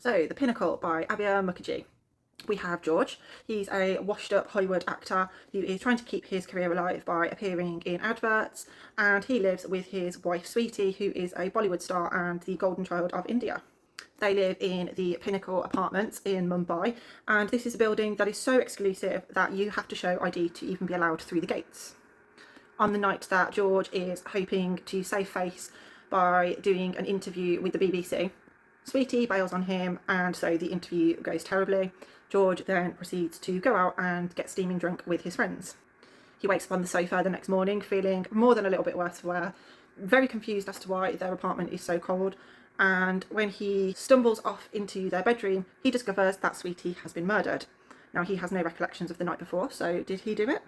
So, The Pinnacle by Abir Mukherjee. We have George. He's a washed up Hollywood actor who is trying to keep his career alive by appearing in adverts, and he lives with his wife Sweetie, who is a Bollywood star and the golden child of India. They live in the Pinnacle apartments in Mumbai, and this is a building that is so exclusive that you have to show ID to even be allowed through the gates. On the night that George is hoping to save face by doing an interview with the BBC, Sweetie bails on him, and so the interview goes terribly. George then proceeds to go out and get steaming drunk with his friends. He wakes up on the sofa the next morning feeling more than a little bit worse for wear, very confused as to why their apartment is so cold, and when he stumbles off into their bedroom, he discovers that Sweetie has been murdered. Now, he has no recollections of the night before, so did he do it?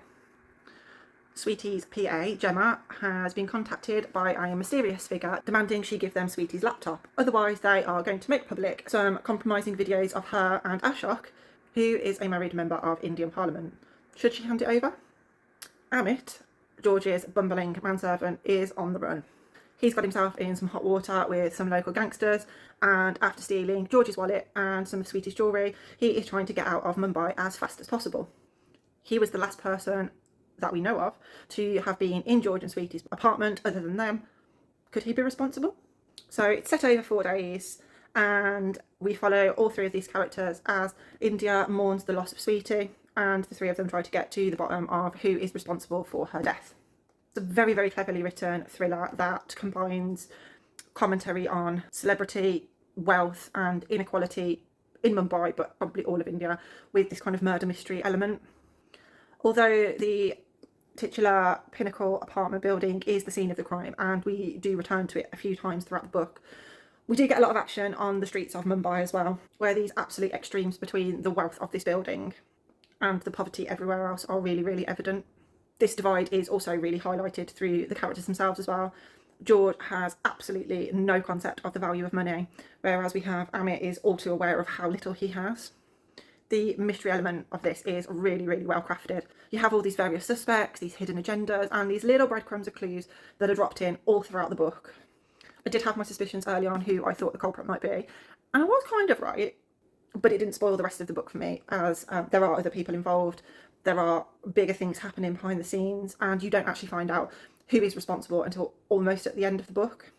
Sweetie's PA, Gemma, has been contacted by a mysterious figure demanding she give them Sweetie's laptop. Otherwise, they are going to make public some compromising videos of her and Ashok, who is a married member of Indian Parliament. Should she hand it over? Amit, George's bumbling manservant, is on the run. He's got himself in some hot water with some local gangsters, and after stealing George's wallet and some of Sweetie's jewellery, he is trying to get out of Mumbai as fast as possible. He was the last person that we know of to have been in George and Sweetie's apartment other than them. Could he be responsible? So it's set over 4 days, and we follow all three of these characters as India mourns the loss of Sweetie, and the three of them try to get to the bottom of who is responsible for her death. It's a very, very cleverly written thriller that combines commentary on celebrity, wealth and inequality in Mumbai, but probably all of India, with this kind of murder mystery element. Although the titular Pinnacle apartment building is the scene of the crime, and we do return to it a few times throughout the book, we do get a lot of action on the streets of Mumbai as well, where these absolute extremes between the wealth of this building and the poverty everywhere else are really, really evident. This divide is also really highlighted through the characters themselves as well. George has absolutely no concept of the value of money, whereas we have Amit is all too aware of how little he has. The mystery element of this is really, really well crafted. You have all these various suspects, these hidden agendas, and these little breadcrumbs of clues that are dropped in all throughout the book. I did have my suspicions early on who I thought the culprit might be, and I was kind of right, but it didn't spoil the rest of the book for me, as there are other people involved, there are bigger things happening behind the scenes, and you don't actually find out who is responsible until almost at the end of the book.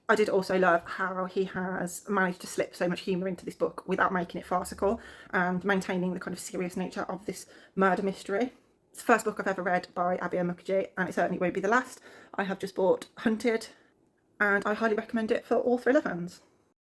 I did also love how he has managed to slip so much humour into this book without making it farcical and maintaining the kind of serious nature of this murder mystery. It's the first book I've ever read by Abir Mukherjee, and it certainly won't be the last. I have just bought Hunted, and I highly recommend it for all thriller fans.